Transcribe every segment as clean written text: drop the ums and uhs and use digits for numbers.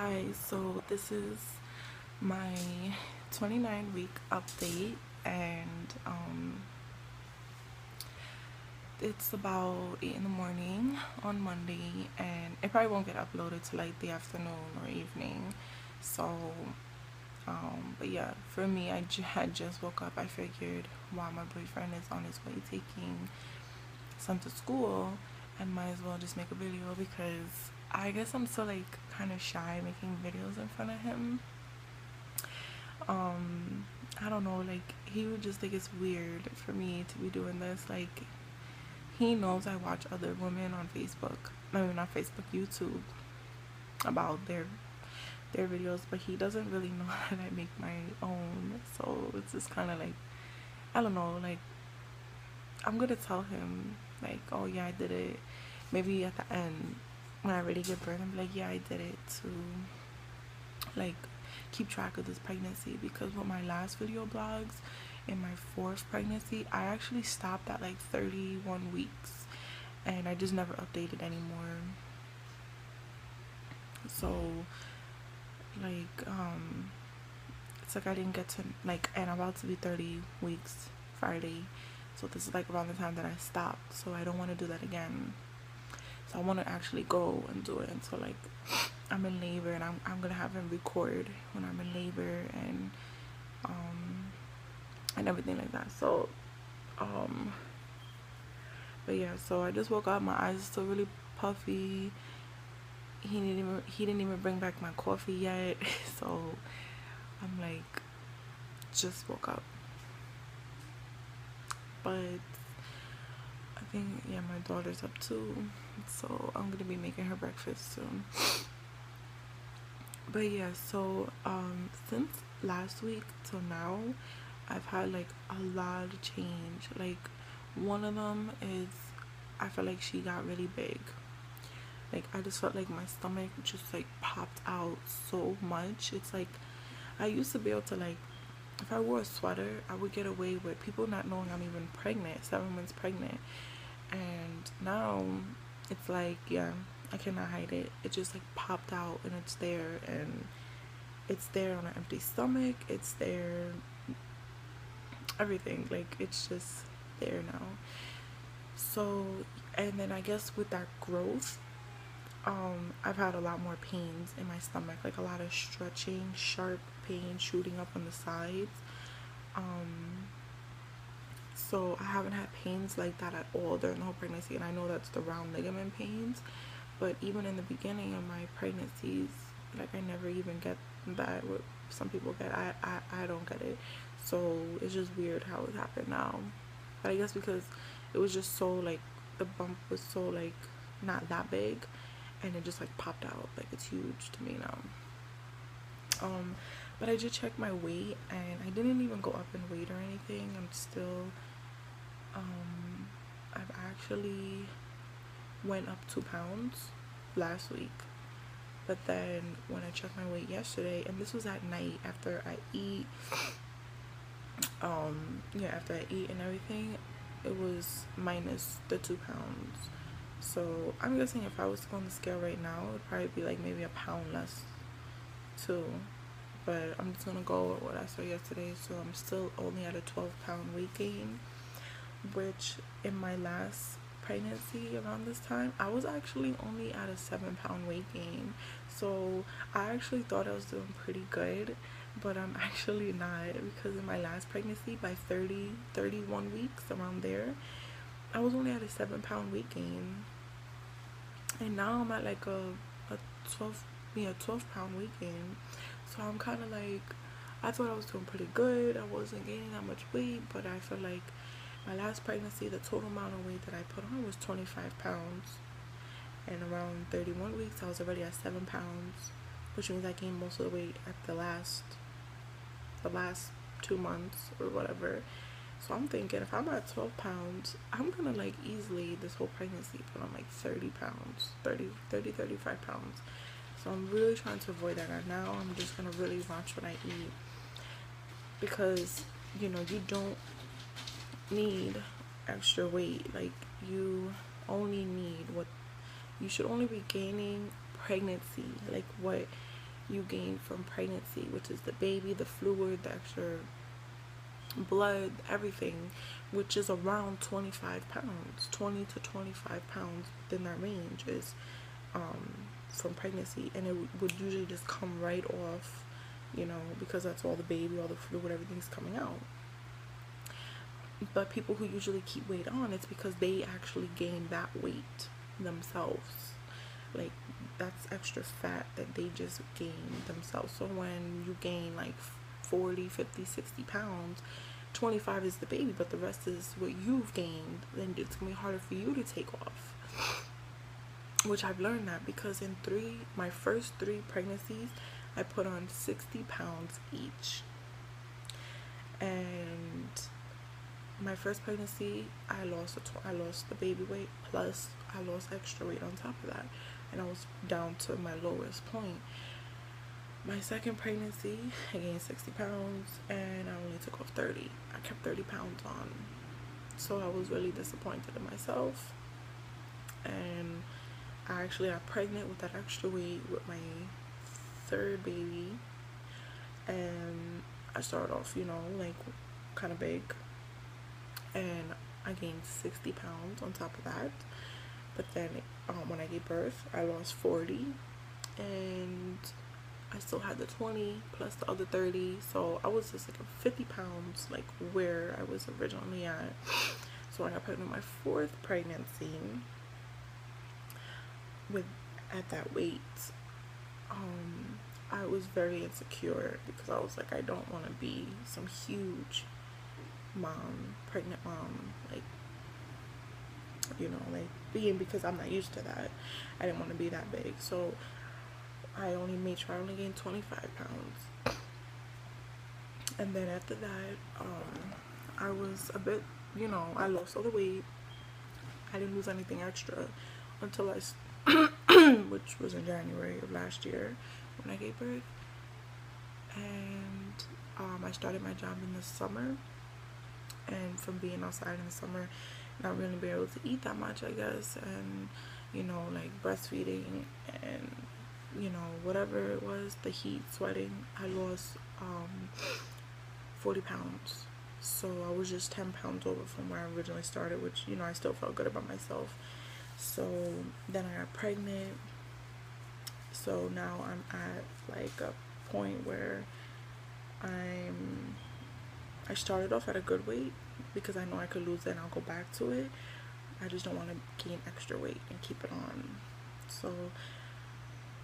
Hi, so this is my 29-week update, and it's about 8 in the morning on Monday, and it probably won't get uploaded till like the afternoon or evening. So, but yeah, for me, had just woke up. I figured while my boyfriend is on his way taking son to school, I might as well just make a video because I guess I'm still like kind of shy making videos in front of him. I don't know, like he would just think it's weird for me to be doing this. Like he knows I watch other women on Facebook, I mean not Facebook, YouTube, about their videos, but he doesn't really know that I make my own. So it's just kind of like, I don't know, like I'm gonna tell him like, oh yeah, I did it. Maybe at the end when I really give birth, I'm like, yeah, I did it to like keep track of this pregnancy, because with my last video blogs in my fourth pregnancy, I actually stopped at like 31 weeks and I just never updated anymore. So like it's like I didn't get to like, and I'm about to be 30 weeks Friday, so this is like around the time that I stopped, so I don't want to do that again. So I want to actually go and do it until like I'm in labor, and I'm gonna have him record when I'm in labor and everything like that. So but yeah, so I just woke up, my eyes are still really puffy. He didn't even bring back my coffee yet. So I'm like, just woke up. But I think, yeah, my daughter's up too, so I'm gonna be making her breakfast soon. But yeah, so since last week till now, I've had like a lot of change. Like one of them is I felt like she got really big. Like I just felt like my stomach just like popped out so much. It's like I used to be able to, like, if I wore a sweater, I would get away with people not knowing I'm even pregnant, 7 months pregnant. And now it's like, yeah, I cannot hide it. It just like popped out and it's there, and it's there on an empty stomach. It's there, everything. Like it's just there now. So, and then I guess with that growth, I've had a lot more pains in my stomach, like a lot of stretching, sharp pain shooting up on the sides. So I haven't had pains like that at all during the whole pregnancy, and I know that's the round ligament pains, but even in the beginning of my pregnancies, like I never even get that what some people get. I don't get it. So it's just weird how it happened now. But I guess because it was just so like, the bump was so like not that big, and it just like popped out. Like it's huge to me now. But I did check my weight, and I didn't even go up in weight or anything. I'm still I've actually went up 2 pounds last week, but then when I checked my weight yesterday, and this was at night after I eat, after I eat and everything, it was minus the 2 pounds. So I'm guessing if I was to go on the scale right now, it'd probably be like maybe a pound less too. But I'm just gonna go with what I saw yesterday. So I'm still only at a 12-pound weight gain, which in my last pregnancy around this time, I was actually only at a 7-pound weight gain. So I actually thought I was doing pretty good, but I'm actually not, because in my last pregnancy, by 31 weeks, around there, I was only at a 7-pound weight gain. And now I'm at like a 12-pound weight gain. So I'm kind of like, I thought I was doing pretty good. I wasn't gaining that much weight, but I feel like my last pregnancy, the total amount of weight that I put on was 25 pounds. And around 31 weeks, I was already at 7 pounds, which means I gained most of the weight at the last 2 months or whatever. So I'm thinking if I'm at 12 pounds, I'm gonna like easily this whole pregnancy put on like 30 pounds, 35 pounds. So I'm really trying to avoid that. And now I'm just gonna really watch what I eat, because you don't need extra weight. Like you only need what you should only be gaining pregnancy, like what you gain from pregnancy, which is the baby, the fluid, the extra blood, everything, which is around 25 pounds, 20 to 25 pounds within that range is from pregnancy. And it would usually just come right off, you know, because that's all the baby, all the fluid, everything's coming out. But people who usually keep weight on, it's because they actually gain that weight themselves. Like, that's extra fat that they just gain themselves. So when you gain like 40, 50, 60 pounds, 25 is the baby, but the rest is what you've gained. Then it's gonna be harder for you to take off. Which I've learned that because in my first 3 pregnancies, I put on 60 pounds each. And my first pregnancy, I lost the baby weight, plus I lost extra weight on top of that, and I was down to my lowest point. My second pregnancy, I gained 60 pounds, and I only took off 30. I kept 30 pounds on, so I was really disappointed in myself. And I actually got pregnant with that extra weight with my third baby, and I started off, you know, like kind of big, and I gained 60 pounds on top of that. But then when I gave birth, I lost 40, and I still had the 20 plus the other 30, so I was just like 50 pounds like where I was originally at. So when I got pregnant with my 4th pregnancy at that weight, I was very insecure because I was like, I don't want to be some huge pregnant mom, like, you know, like because I'm not used to that. I didn't want to be that big, so I only gained 25 pounds. And then after that, I was a bit, you know, I lost all the weight. I didn't lose anything extra until which was in January of last year when I gave birth. And I started my job in the summer, and from being outside in the summer, not really being able to eat that much, I guess, and, you know, like breastfeeding and, you know, whatever it was, the heat, sweating, I lost 40 pounds. So I was just 10 pounds over from where I originally started, which, you know, I still felt good about myself. So then I got pregnant. So now I'm at like a point where I started off at a good weight because I know I could lose it and I'll go back to it. I just don't want to gain extra weight and keep it on. So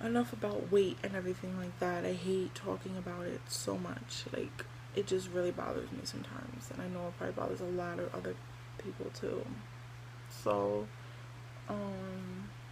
enough about weight and everything like that. I hate talking about it so much. Like, it just really bothers me sometimes, and I know it probably bothers a lot of other people too. So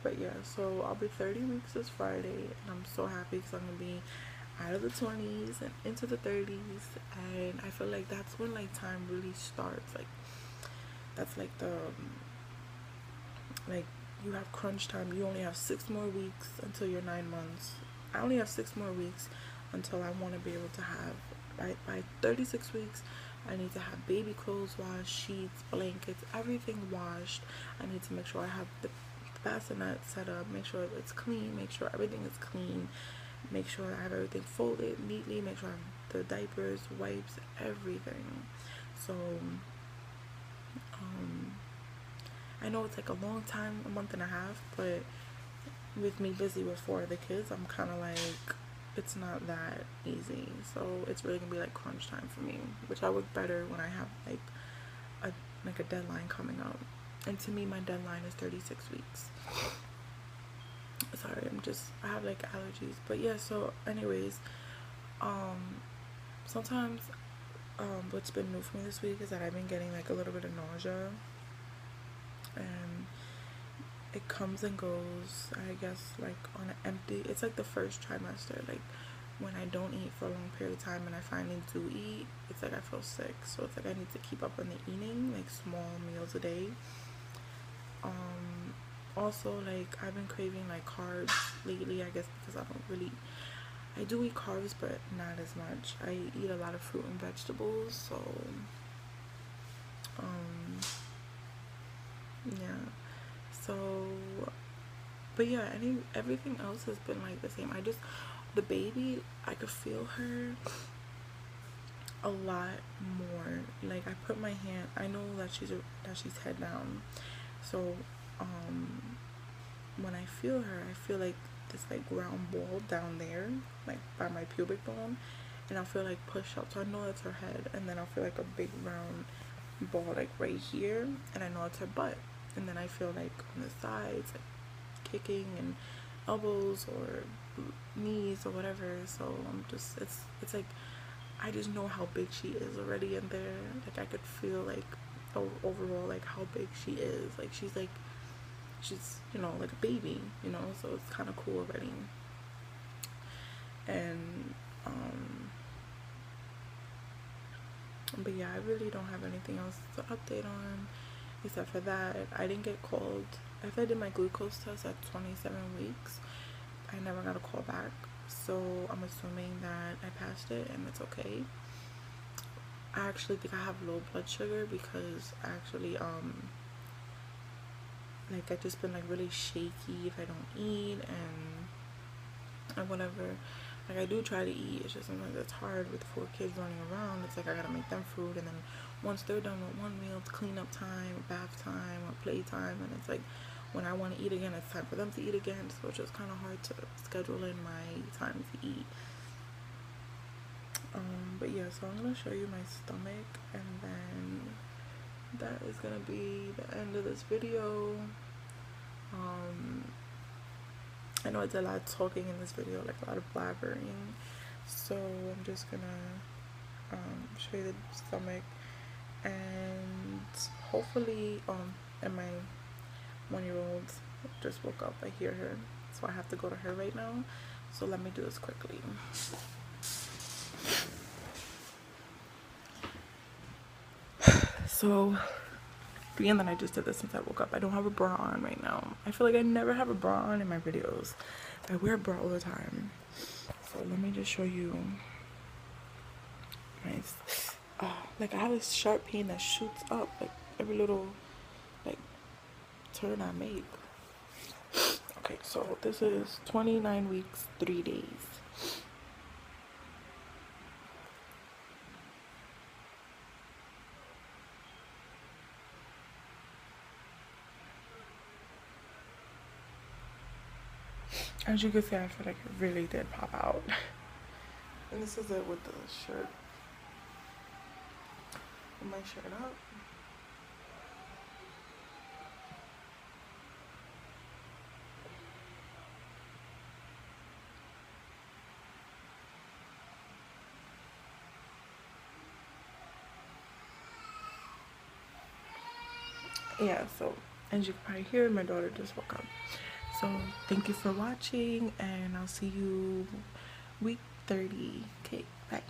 but yeah, so I'll be 30 weeks this Friday, and I'm so happy because I'm gonna be out of the 20s and into the 30s, and I feel like that's when like time really starts. Like, that's like the like, you have crunch time. You only have 6 more weeks until you're 9 months. I only have 6 more weeks until I want to be able to have, by 36 weeks, I need to have baby clothes washed, sheets, blankets, everything washed. I need to make sure I have the bassinet set up, make sure it's clean, make sure everything is clean, make sure I have everything folded neatly, make sure I have the diapers, wipes, everything. So I know it's like a long time, a month and a half, but with me busy with 4 other kids, I'm kind of like, it's not that easy. So it's really gonna be like crunch time for me, which I work better when I have like a deadline coming up. And to me, my deadline is 36 weeks. Sorry, I have like allergies. But yeah, so anyways, sometimes what's been new for me this week is that I've been getting like a little bit of nausea, and it comes and goes, I guess, like on an empty. It's like the first trimester, like when I don't eat for a long period of time and I finally do eat, it's like I feel sick. So it's like I need to keep up on the eating, like small meals a day. Also, like, I've been craving like carbs lately, I guess because I do eat carbs, but not as much. I eat a lot of fruit and vegetables, so yeah. So, but yeah, everything else has been like the same. I just the baby, I could feel her a lot more. Like I put my hand, I know that she's head down, so when I feel her, I feel like this like round ball down there, like by my pubic bone, and I'll feel like push up, so I know it's her head, and then I'll feel like a big round ball like right here, and I know it's her butt, and then I feel like on the sides like kicking and elbows or knees or whatever. So I'm just, it's like I just know how big she is already in there. Like I could feel like overall like how big she is. Like she's you know like a baby, you know, so it's kind of cool already. And but yeah, I really don't have anything else to update on except for that I didn't get called. If I did my glucose test at 27 weeks, I never got a call back, so I'm assuming that I passed it and it's okay. I actually think I have low blood sugar because I actually like I just been like really shaky if I don't eat and whatever. Like I do try to eat, it's just sometimes it's hard with 4 kids running around. It's like I gotta make them food, and then once they're done with one meal, it's cleanup time, bath time, or play time, and it's like when I want to eat again, it's time for them to eat again. So it's just kind of hard to schedule in my time to eat. But yeah, so I'm gonna show you my stomach, and then that is gonna be the end of this video. I know it's a lot of talking in this video, like a lot of blabbering, so I'm just gonna show you the stomach, and hopefully and my 1-year-old just woke up. I hear her, so I have to go to her right now, so let me do this quickly. So being that I just did this since I woke up, I don't have a bra on right now. I feel like I never have a bra on in my videos. I wear a bra all the time. So let me just show you my like I have this sharp pain that shoots up like every little like turn I make. Okay, so this is 29 weeks 3 days. As you can see, I feel like it really did pop out. And this is it with the shirt. Put my shirt up. Yeah, so as you can probably hear, my daughter just woke up. So thank you for watching, and I'll see you week 30. Okay, bye.